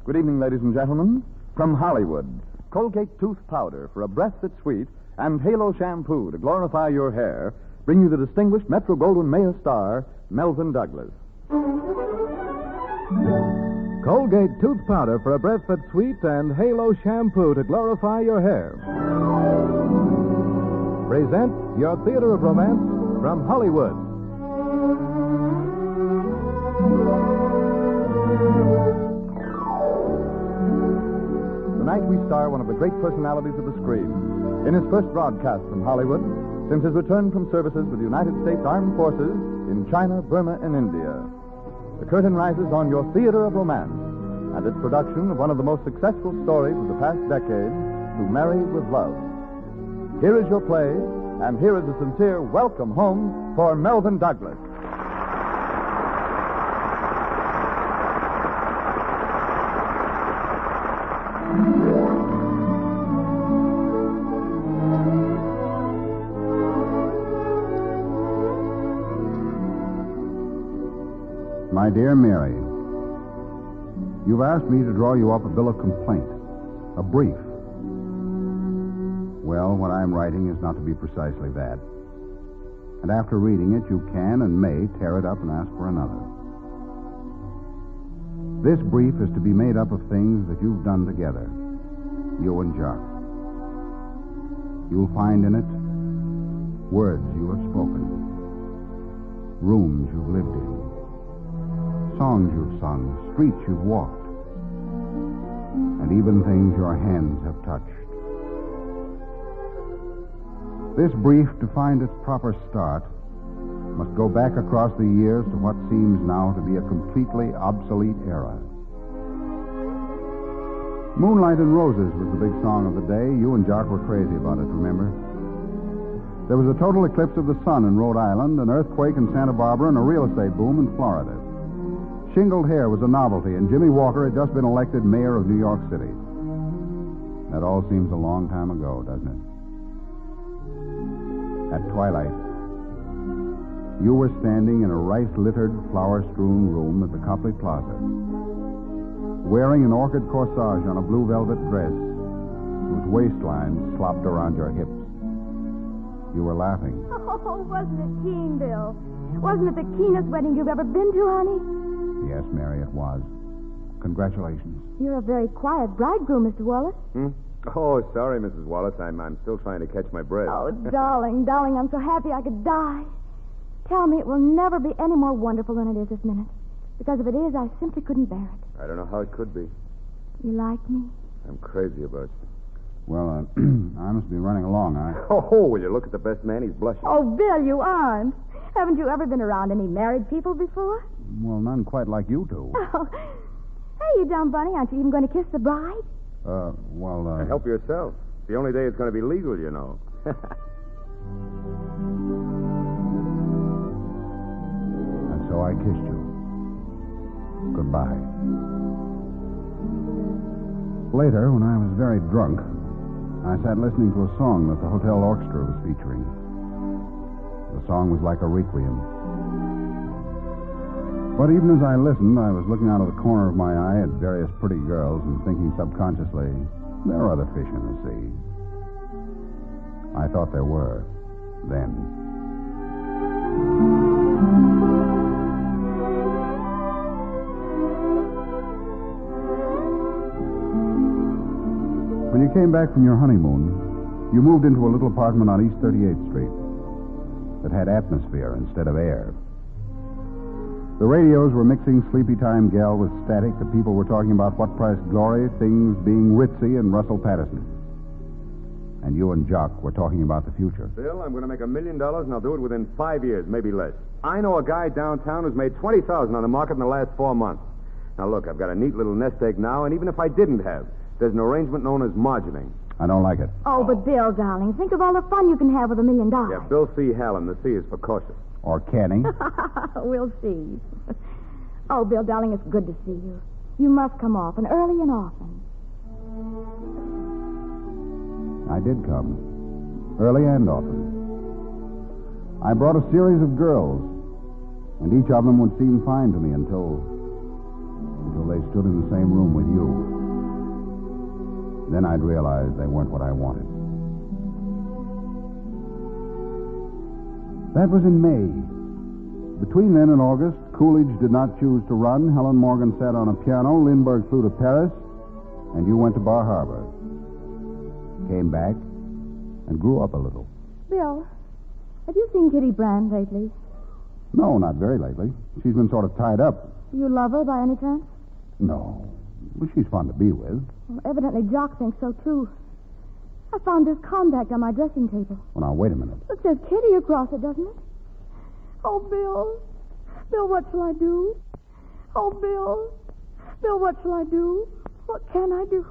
Good evening, ladies and gentlemen. From Hollywood, Colgate Tooth Powder for a breath that's sweet and Halo Shampoo to glorify your hair bring you the distinguished Metro-Goldwyn-Mayer star, Melvyn Douglas. Colgate Tooth Powder for a breath that's sweet and Halo Shampoo to glorify your hair. Present your Theater of Romance from Hollywood. Tonight we star one of the great personalities of the screen. In his first broadcast from Hollywood, since his return from services with the United States Armed Forces in China, Burma, and India. The curtain rises on your Theater of Romance and its production of one of the most successful stories of the past decade, To Marry with Love. Here is your play, and here is a sincere welcome home for Melvyn Douglas. My dear Mary, you've asked me to draw you up a bill of complaint, a brief. Well, what I'm writing is not to be precisely that. And after reading it, you can and may tear it up and ask for another. This brief is to be made up of things that you've done together, you and Jock. You'll find in it words you have spoken, rooms you've lived in, songs you've sung, streets you've walked, and even things your hands have touched. This brief, to find its proper start, must go back across the years to what seems now to be a completely obsolete era. Moonlight and Roses was the big song of the day. You and Jock were crazy about it, remember? There was a total eclipse of the sun in Rhode Island, an earthquake in Santa Barbara, and a real estate boom in Florida. Shingled hair was a novelty, and Jimmy Walker had just been elected mayor of New York City. That all seems a long time ago, doesn't it? At twilight, you were standing in a rice-littered, flower-strewn room at the Copley Plaza, wearing an orchid corsage on a blue velvet dress whose waistline slopped around your hips. You were laughing. Oh, wasn't it keen, Bill? Wasn't it the keenest wedding you've ever been to, honey? Yes, Mary, it was. Congratulations. You're a very quiet bridegroom, Mr. Wallace. Oh, sorry, Mrs. Wallace. I'm still trying to catch my breath. Oh, darling, I'm so happy I could die. Tell me it will never be any more wonderful than it is this minute. Because if it is, I simply couldn't bear it. I don't know how it could be. You like me? I'm crazy about you. Well, I must be running along. Oh, will you look at the best man? He's blushing. Oh, Bill, you aren't. Haven't you ever been around any married people before? Well, none quite like you two. Oh. Hey, you dumb bunny, aren't you even going to kiss the bride? Help yourself. It's the only day it's going to be legal, you know. And so I kissed you. Goodbye. Later, when I was very drunk, I sat listening to a song that the hotel orchestra was featuring. The song was like a requiem. But even as I listened, I was looking out of the corner of my eye at various pretty girls and thinking subconsciously, there are other fish in the sea. I thought there were, then. When you came back from your honeymoon, you moved into a little apartment on East 38th Street that had atmosphere instead of air. The radios were mixing Sleepy Time Gal with static. The people were talking about what price glory, things being ritzy, and Russell Patterson. And you and Jock were talking about the future. Bill, I'm going to make $1 million, and I'll do it within 5 years, maybe less. I know a guy downtown who's made $20,000 on the market in the last 4 months. Now, look, I've got a neat little nest egg now, and even if I didn't have, there's an arrangement known as margining. I don't like it. Oh, but Bill, darling, think of all the fun you can have with $1 million. Yeah, Bill C. Hallam. The C is for cautious. Or canning. We'll see. Oh, Bill, darling, it's good to see you. You must come often, early and often. I did come, early and often. I brought a series of girls, and each of them would seem fine to me until they they stood in the same room with you. Then I'd realize they weren't what I wanted. That was in May. Between then and August, Coolidge did not choose to run. Helen Morgan sat on a piano. Lindbergh flew to Paris. And you went to Bar Harbor. Came back and grew up a little. Bill, have you seen Kitty Brand lately? No, not very lately. She's been sort of tied up. Do you love her by any chance? No. Well, she's fun to be with. Well, evidently Jock thinks so, too. I found this compact on my dressing table. Well, now, wait a minute. It says Kitty across it, doesn't it? Oh, Bill. Bill, what shall I do? Oh, Bill. Bill, what shall I do? What can I do?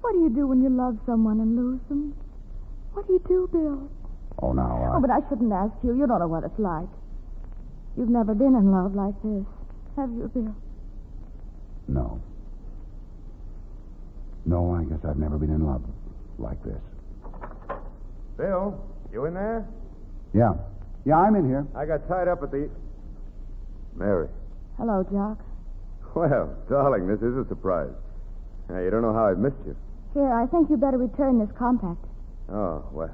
What do you do when you love someone and lose them? What do you do, Bill? Oh, now, Oh, but I shouldn't ask you. You don't know what it's like. You've never been in love like this, have you, Bill? No. No, I guess I've never been in love like this. Bill, you in there? Yeah. Yeah, I'm in here. I got tied up at the... Mary. Hello, Jock. Well, darling, this is a surprise. Now, you don't know how I've missed you. Here, I think you better return this compact. Oh, well.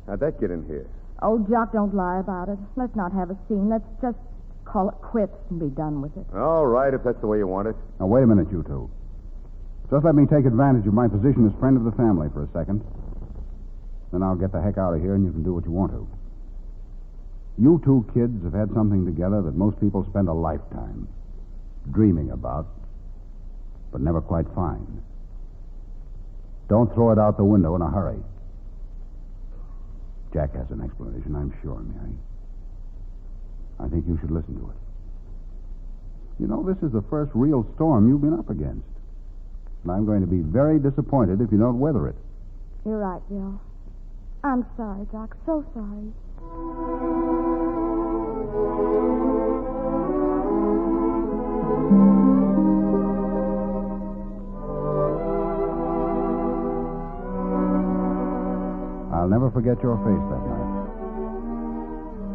How'd that get in here? Oh, Jock, don't lie about it. Let's not have a scene. Let's just call it quits and be done with it. All right, if that's the way you want it. Now, wait a minute, you two. Just let me take advantage of my position as friend of the family for a second. Then I'll get the heck out of here and you can do what you want to. You two kids have had something together that most people spend a lifetime dreaming about, but never quite find. Don't throw it out the window in a hurry. Jack has an explanation, I'm sure, Mary. I think you should listen to it. You know, this is the first real storm you've been up against. And I'm going to be very disappointed if you don't weather it. You're right, Bill. I'm sorry, Jock. So sorry. I'll never forget your face that night.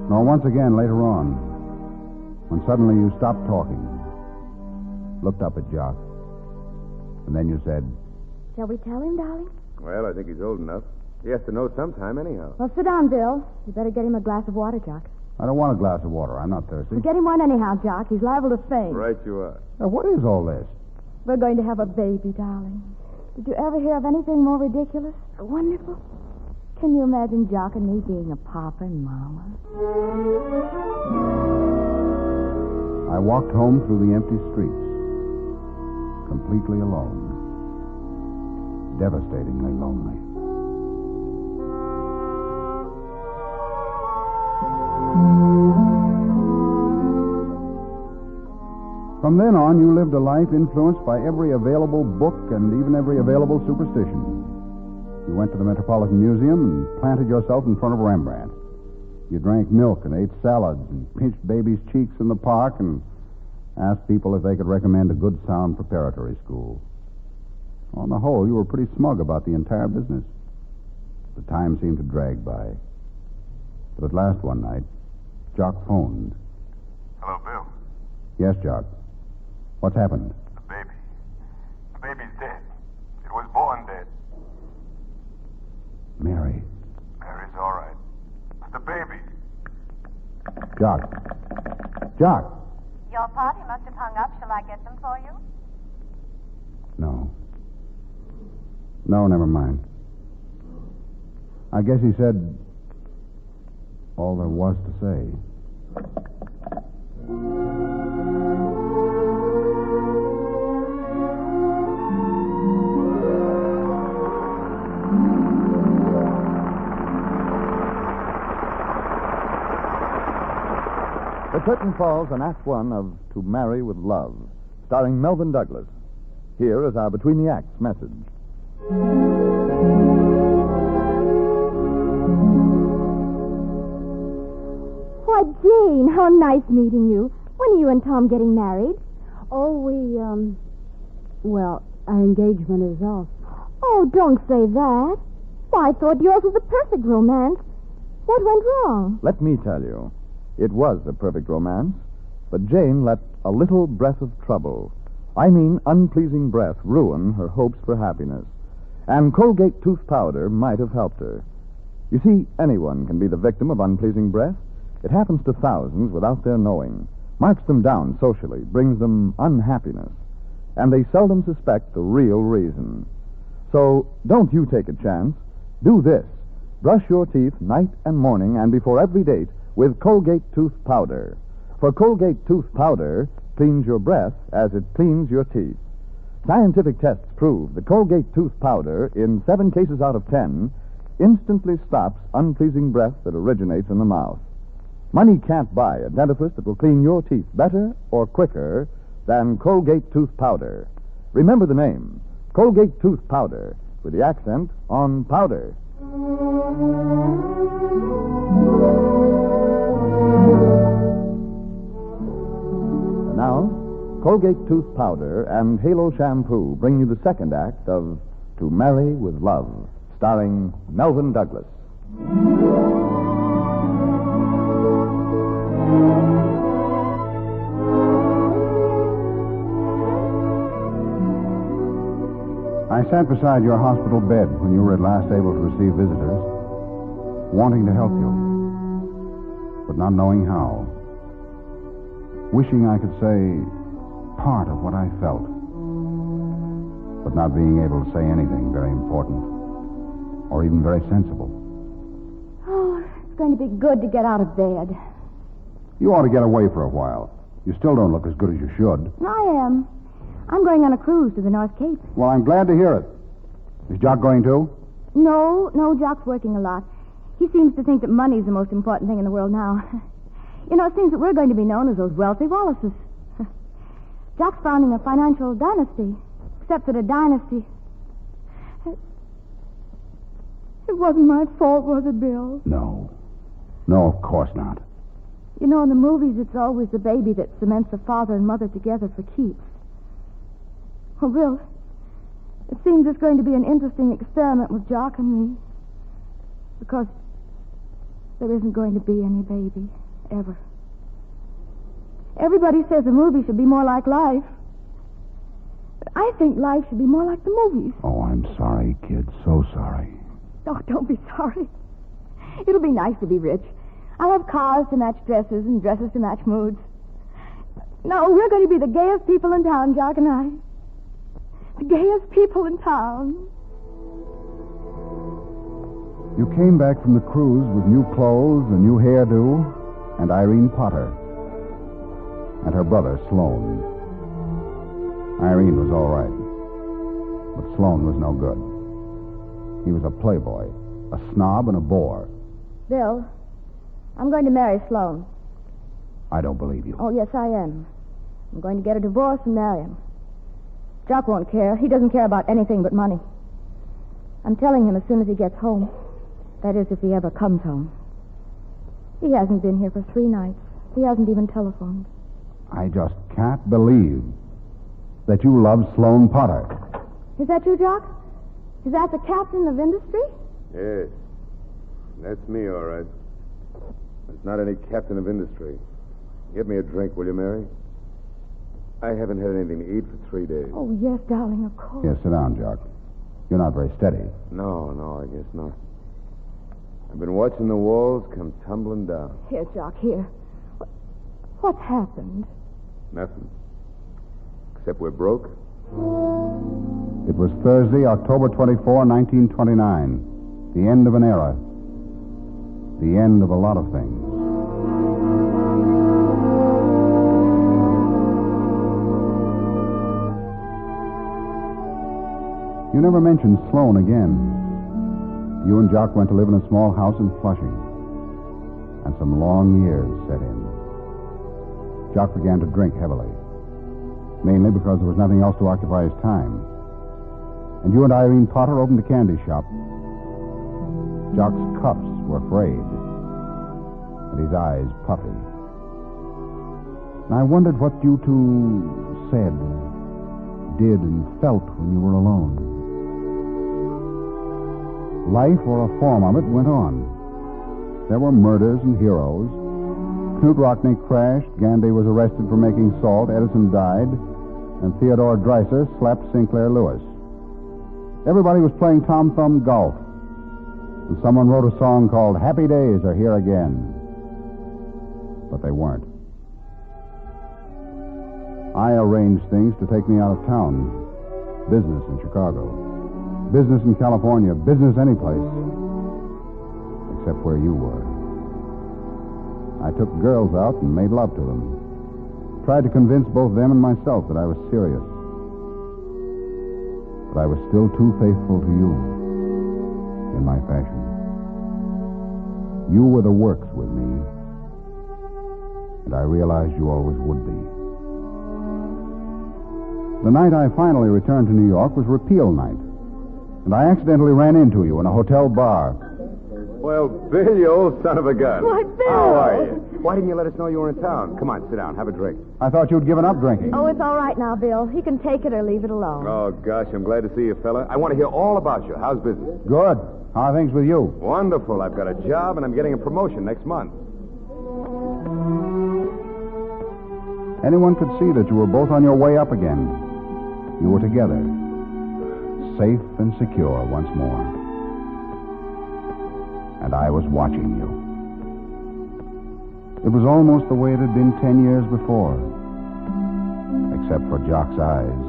Nor once again later on, when suddenly you stopped talking, looked up at Jock, and then you said, Shall we tell him, darling? Well, I think he's old enough. He has to know sometime anyhow. Well, sit down, Bill. You better get him a glass of water, Jock. I don't want a glass of water. I'm not thirsty. Well, get him one anyhow, Jock. He's liable to faint. Right you are. Now, what is all this? We're going to have a baby, darling. Did you ever hear of anything more ridiculous or wonderful? Can you imagine Jock and me being a papa and mama? I walked home through the empty streets, completely alone, devastatingly lonely. From then on, you lived a life influenced by every available book and even every available superstition. You went to the Metropolitan Museum and planted yourself in front of Rembrandt. You drank milk and ate salads and pinched babies' cheeks in the park and asked people if they could recommend a good sound preparatory school. On the whole, you were pretty smug about the entire business. The time seemed to drag by. But at last one night, Jock phoned. Hello, Bill. Yes, Jock. What's happened? The baby. The baby's dead. It was born dead. Mary. Mary's all right. But the baby. Jock. Jock. Your party must have hung up. Shall I get them for you? No. No, never mind. I guess he said all there was to say. The curtain falls on Act One of To Marry with Love, starring Melvin Douglas. Here is our Between the Acts message. Why, Jane, how nice meeting you. When are you and Tom getting married? Oh, well, our engagement is off. Oh, don't say that. Why, I thought yours was the perfect romance. What went wrong? Let me tell you, it was a perfect romance, but Jane let a little breath of trouble I mean unpleasing breath, ruin her hopes for happiness. And Colgate tooth powder might have helped her. You see, anyone can be the victim of unpleasing breath. It happens to thousands without their knowing, marks them down socially, brings them unhappiness, and they seldom suspect the real reason. So don't you take a chance. Do this. Brush your teeth night and morning and before every date with Colgate tooth powder. For Colgate tooth powder cleans your breath as it cleans your teeth. Scientific tests prove the Colgate tooth powder, in 7 cases out of 10, instantly stops unpleasing breath that originates in the mouth. Money can't buy a dentifrice that will clean your teeth better or quicker than Colgate tooth powder. Remember the name, Colgate tooth powder, with the accent on powder. And now, Colgate tooth powder and Halo shampoo bring you the second act of To Marry with Love, starring Melvin Douglas. I sat beside your hospital bed when you were at last able to receive visitors, wanting to help you, but not knowing how. Wishing I could say part of what I felt, but not being able to say anything very important or even very sensible. Oh, it's going to be good to get out of bed. You ought to get away for a while. You still don't look as good as you should. I am. I'm going on a cruise to the North Cape. Well, I'm glad to hear it. Is Jock going too? No, Jock's working a lot. He seems to think that money's the most important thing in the world now. You know, it seems that we're going to be known as those wealthy Wallaces. Jock's founding a financial dynasty. Except that a dynasty... It wasn't my fault, was it, Bill? No. No, of course not. You know, in the movies, it's always the baby that cements the father and mother together for keeps. Well, Bill, it seems it's going to be an interesting experiment with Jock and me. Because there isn't going to be any baby, ever. Everybody says a movie should be more like life. But I think life should be more like the movies. Oh, I'm sorry, kid. So sorry. Oh, don't be sorry. It'll be nice to be rich. I'll have cars to match dresses and dresses to match moods. No, we're going to be the gayest people in town, Jock and I. The gayest people in town. You came back from the cruise with new clothes, a new hairdo, and Irene Potter. And her brother, Sloan. Irene was all right. But Sloan was no good. He was a playboy, a snob, and a bore. Bill, I'm going to marry Sloan. I don't believe you. Oh, yes, I am. I'm going to get a divorce and marry him. Jock won't care. He doesn't care about anything but money. I'm telling him as soon as he gets home. That is, if he ever comes home. He hasn't been here for 3 nights. He hasn't even telephoned. I just can't believe that you love Sloan Potter. Is that you, Jock? Is that the captain of industry? Yes. That's me, all right. There's not any captain of industry. Get me a drink, will you, Mary? I haven't had anything to eat for 3 days. Oh, yes, darling, of course. Yes, sit down, Jock. You're not very steady. No, I guess not. I've been watching the walls come tumbling down. Here, Jock, here. What's happened? Nothing. Except we're broke. It was Thursday, October 24, 1929. The end of an era. The end of a lot of things. You never mentioned Sloan again. You and Jock went to live in a small house in Flushing. And some long years set in. Jock began to drink heavily. Mainly because there was nothing else to occupy his time. And you and Irene Potter opened a candy shop. Jock's cuffs were frayed. And his eyes puffy. And I wondered what you two said, did, and felt when you were alone. Life, or a form of it, went on. There were murders and heroes. Knut Rockne crashed. Gandhi was arrested for making salt. Edison died. and Theodore Dreiser slept Sinclair Lewis. Everybody was playing Tom Thumb golf, and someone wrote a song called Happy Days Are Here Again. But they weren't. I arranged things to take me out of town. Business in Chicago. Business in California. Business any place. Except where you were. I took girls out and made love to them. Tried to convince both them and myself that I was serious. But I was still too faithful to you. In my fashion. You were the works with me. And I realized you always would be. The night I finally returned to New York was repeal night. And I accidentally ran into you in a hotel bar. Well, Bill, you old son of a gun. Why, Bill! How are you? Why didn't you let us know you were in town? Come on, sit down, have a drink. I thought you'd given up drinking. Oh, it's all right now, Bill. He can take it or leave it alone. Oh, gosh, I'm glad to see you, fella. I want to hear all about you. How's business? Good. How are things with you? Wonderful. I've got a job, and I'm getting a promotion next month. Anyone could see that you were both on your way up again. You were together. Safe and secure once more. And I was watching you. It was almost the way it had been 10 years before. Except for Jock's eyes.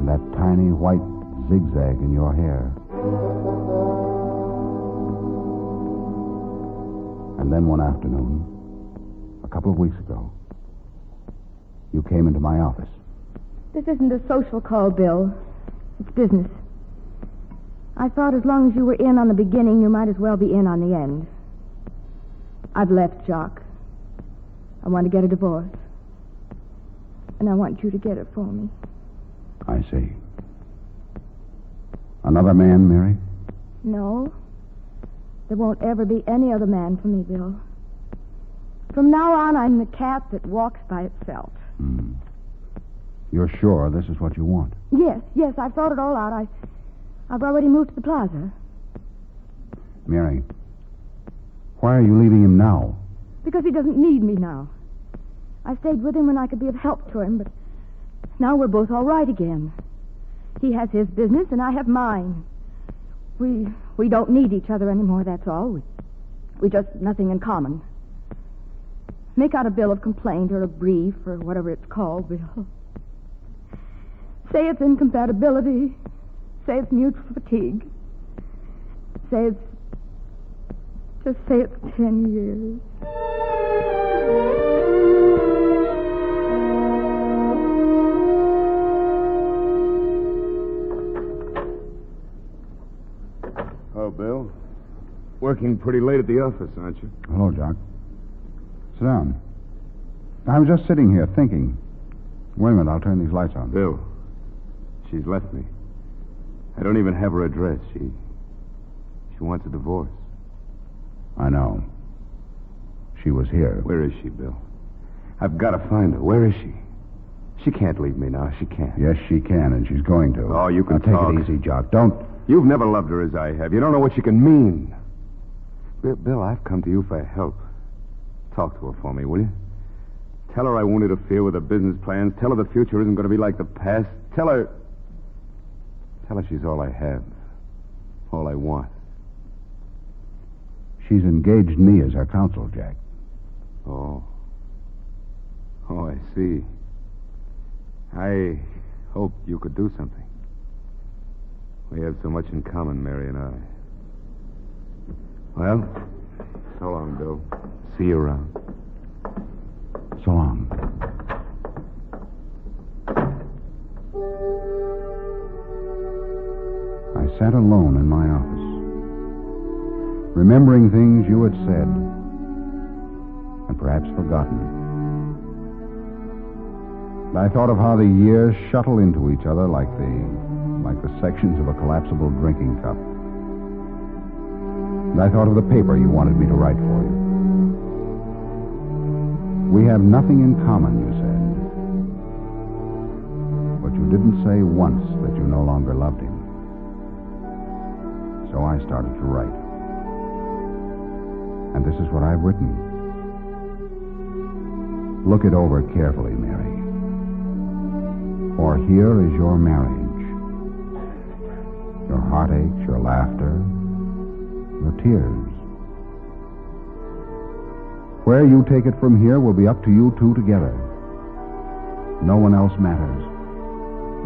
And that tiny white zigzag in your hair. And then one afternoon, a couple of weeks ago, you came into my office. This isn't a social call, Bill. It's business. I thought as long as you were in on the beginning, you might as well be in on the end. I've left Jock. I want to get a divorce. And I want you to get it for me. I see. Another man, Mary? No. There won't ever be any other man for me, Bill. From now on, I'm the cat that walks by itself. You're sure this is what you want? Yes, I've thought it all out. I've already moved to the plaza. Mary, why are you leaving him now? Because he doesn't need me now. I stayed with him when I could be of help to him, but now we're both all right again. He has his business and I have mine. We don't need each other anymore, that's all. We just nothing in common. Make out a bill of complaint or a brief or whatever it's called, Bill. Say it's incompatibility. Say it's mutual fatigue. Just say it's 10 years. Oh, Bill. Working pretty late at the office, aren't you? Hello, Jock. Sit down. I was just sitting here thinking. Wait a minute, I'll turn these lights on. Bill, she's left me. I don't even have her address. She wants a divorce. I know. She was here. Where is she, Bill? I've got to find her. Where is she? She can't leave me now. She can't. Yes, she can, and she's going to. Oh, you can now, talk. Take it easy, Jock. Don't. You've never loved her as I have. You don't know what she can mean. Bill, I've come to you for help. Talk to her for me, will you? Tell her I won't interfere with her business plans. Tell her the future isn't going to be like the past. Tell her she's all I have. All I want. She's engaged me as her counsel, Jack. Oh, I see. I hoped you could do something. We have so much in common, Mary and I. Well, so long, Bill. See you around. So long. I sat alone in my office, remembering things you had said, and perhaps forgotten. And I thought of how the years shuttle into each other like the sections of a collapsible drinking cup. And I thought of the paper you wanted me to write for you. We have nothing in common, you said. But you didn't say once that you no longer loved him. So I started to write. And this is what I've written. Look it over carefully, Mary. For here is your marriage. Your heartaches, your laughter, your tears. Where you take it from here will be up to you two together. No one else matters.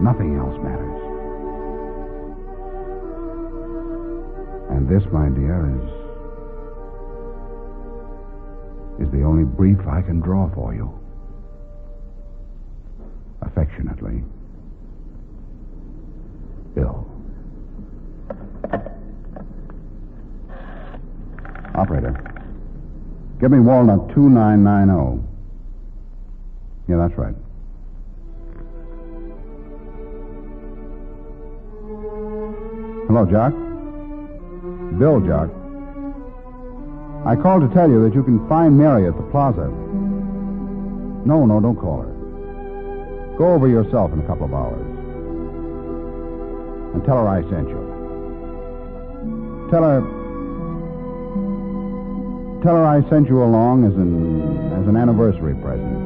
Nothing else matters. And this, my dear, is the only brief I can draw for you. Affectionately, Bill. Operator, give me Walnut 2990. Yeah, that's right. Hello, Jock. Bill, Jock. I called to tell you that you can find Mary at the plaza. No, don't call her. Go over yourself in a couple of hours. And tell her I sent you. Tell her I sent you along as an anniversary present.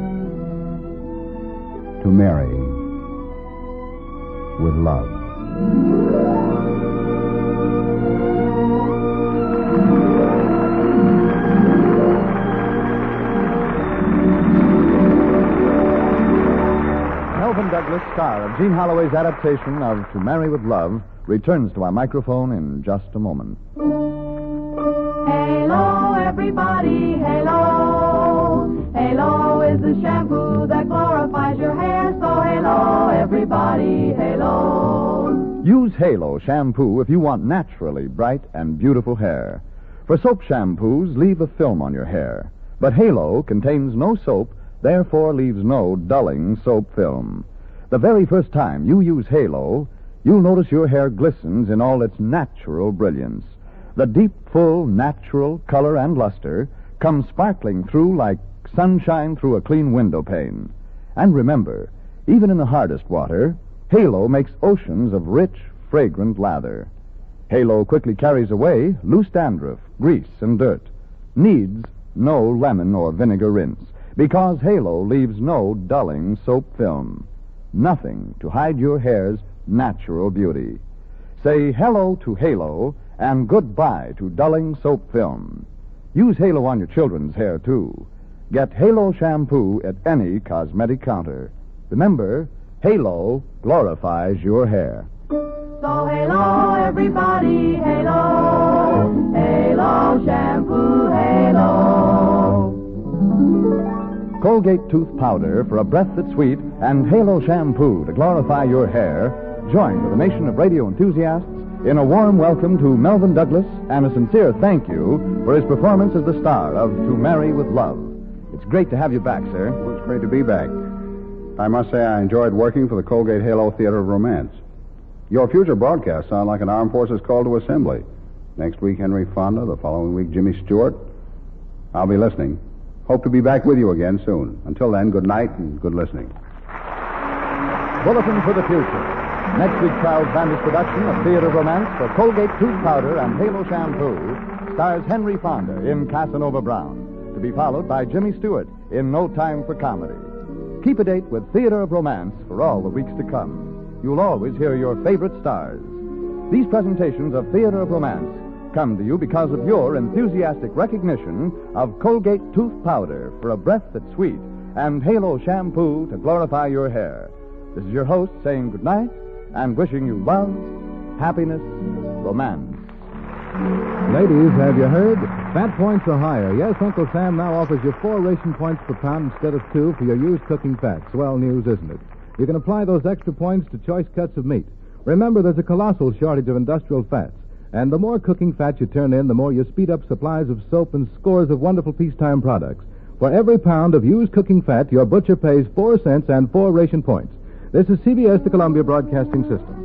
To Mary, with love. Melvin Douglas, star of Gene Holloway's adaptation of To Marry with Love, returns to our microphone in just a moment. Halo, everybody, halo. Halo is the shampoo that glorifies your hair. So halo, everybody, halo. Use Halo shampoo if you want naturally bright and beautiful hair. For soap shampoos leave a film on your hair. But Halo contains no soap, therefore leaves no dulling soap film. The very first time you use Halo, you'll notice your hair glistens in all its natural brilliance. The deep, full, natural color and luster comes sparkling through like sunshine through a clean window pane. And remember, even in the hardest water, Halo makes oceans of rich, fragrant lather. Halo quickly carries away loose dandruff, grease, and dirt. Needs no lemon or vinegar rinse, because Halo leaves no dulling soap film. Nothing to hide your hair's natural beauty. Say hello to Halo and goodbye to dulling soap film. Use Halo on your children's hair, too. Get Halo shampoo at any cosmetic counter. Remember, Halo glorifies your hair. So halo, everybody, halo. Halo shampoo, halo. Colgate tooth powder for a breath that's sweet and Halo shampoo to glorify your hair join with a nation of radio enthusiasts in a warm welcome to Melvin Douglas and a sincere thank you for his performance as the star of To Marry with Love. It's great to have you back, sir. Well, it's great to be back. I must say I enjoyed working for the Colgate Halo Theater of Romance. Your future broadcasts sound like an armed forces call to assembly. Next week, Henry Fonda. The following week, Jimmy Stewart. I'll be listening. Hope to be back with you again soon. Until then, good night and good listening. Bulletin for the future. Next week, Charles Vander's production of Theater of Romance for Colgate tooth powder and Halo shampoo stars Henry Fonda in Casanova Brown, to be followed by Jimmy Stewart in No Time for Comedy. Keep a date with Theater of Romance for all the weeks to come. You'll always hear your favorite stars. These presentations of Theater of Romance come to you because of your enthusiastic recognition of Colgate tooth powder for a breath that's sweet and Halo shampoo to glorify your hair. This is your host saying good night and wishing you love, happiness, romance. Ladies, have you heard? Fat points are higher. Yes, Uncle Sam now offers you 4 ration points per pound instead of 2 for your used cooking fat. Swell news, isn't it? You can apply those extra points to choice cuts of meat. Remember, there's a colossal shortage of industrial fats. And the more cooking fat you turn in, the more you speed up supplies of soap and scores of wonderful peacetime products. For every pound of used cooking fat, your butcher pays 4 cents and 4 ration points. This is CBS, the Columbia Broadcasting System.